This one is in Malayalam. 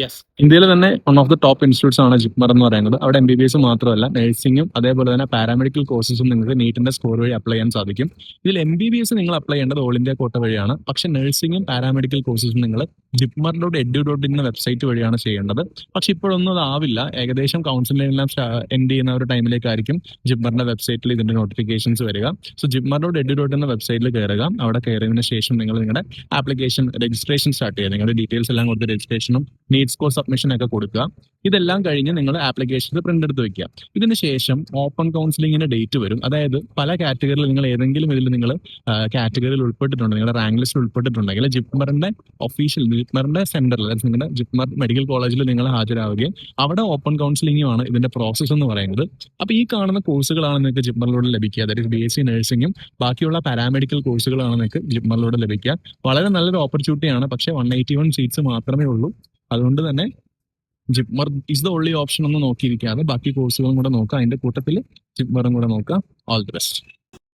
യെസ്. ഇന്ത്യയിൽ തന്നെ one of the top institutes ആണ് ജിപ്മർ എന്ന് പറയുന്നത്. അവിടെ MBBS മാത്രമല്ല നഴ്സിംഗും അതേപോലെ തന്നെ പാരാമെഡിക്കൽ കോഴ്സസും നിങ്ങൾക്ക് നീറ്റിന്റെ സ്കോർ വഴി അപ്ലൈ ചെയ്യാൻ സാധിക്കും. ഇതിൽ MBBS നിങ്ങൾ അപ്ലൈ ചെയ്യേണ്ടത് ഓൾ ഇന്ത്യ കോട്ട വഴിയാണ്. പക്ഷേ നഴ്സിംഗും പാരാമെഡിക്കൽ കോഴ്സസും നിങ്ങൾ ജിപ്മർ.edu.in എന്ന വെബ്സൈറ്റ് വഴിയാണ് ചെയ്യേണ്ടത്. പക്ഷെ ഇപ്പോഴൊന്നും അതാവില്ല. ഏകദേശം കൗൺസിലിംഗ് എല്ലാം എൻഡ് ചെയ്യുന്ന ഒരു ടൈമിലേക്കായിരിക്കും ജിപ്മറിന്റെ വെബ്സൈറ്റിൽ ഇതിന്റെ നോട്ടിഫിക്കേഷൻസ് വരിക. സോ ജിപ്മർ.edu.in എന്ന വെബ്സൈറ്റിൽ കയറുക. അവിടെ കയറിയതിനു ശേഷം നിങ്ങൾ നിങ്ങളുടെ ആപ്ലിക്കേഷൻ രജിസ്ട്രേഷൻ സ്റ്റാർട്ട് ചെയ്യുക. നിങ്ങളുടെ ഡീറ്റെയിൽസ് എല്ലാം കൊടുത്ത് രജിസ്ട്രേഷനും നീറ്റ് സ്കോർ സബ്മിഷൻ ഒക്കെ കൊടുക്കുക. ഇതെല്ലാം കഴിഞ്ഞ് നിങ്ങൾ ആപ്ലിക്കേഷനിൽ പ്രിന്റ് എടുത്ത് വെക്കുക. ഇതിന് ശേഷം ഓപ്പൺ കൗൺസിലിംഗിന് ഡേറ്റ് വരും. അതായത് പല കാറ്റഗറിയിൽ നിങ്ങൾ ഏതെങ്കിലും ഇതിൽ നിങ്ങൾ കാറ്റഗറിയിൽ ഉൾപ്പെട്ടിട്ടുണ്ട്, നിങ്ങളുടെ റാങ്ക് ലിസ്റ്റിൽ ഉൾപ്പെട്ടിട്ടുണ്ടെങ്കിൽ ജിപ്മറിന്റെ സെന്ററിൽ, നിങ്ങളുടെ ജിപ്മർ മെഡിക്കൽ കോളേജിൽ നിങ്ങൾ ഹാജരാവുകയും അവിടെ ഓപ്പൺ കൗൺസിലിംഗുമാണ് ഇതിന്റെ പ്രോസസ്സ് എന്ന് പറയുന്നത്. അപ്പൊ ഈ കാണുന്ന കോഴ്സുകളാണ് നിങ്ങൾക്ക് ജിപ്മറിലൂടെ ലഭിക്കുക. അതായത് BSc നഴ്സിംഗും ബാക്കിയുള്ള പാരാമെഡിക്കൽ കോഴ്സുകളാണ് നിങ്ങൾക്ക് ജിപ്മറിലൂടെ ലഭിക്കുക. വളരെ നല്ലൊരു ഓപ്പർച്യൂണിറ്റിയാണ്. പക്ഷേ 181 സീറ്റ്സ് മാത്രമേ ഉള്ളൂ. അതുകൊണ്ട് തന്നെ JIPMER is the only option ഒന്ന് നോക്കിയിരിക്കാതെ ബാക്കി കോഴ്സുകളും കൂടെ നോക്കുക. അതിന്റെ കൂട്ടത്തിൽ ജിപ്മറും കൂടെ നോക്കുക. All the best.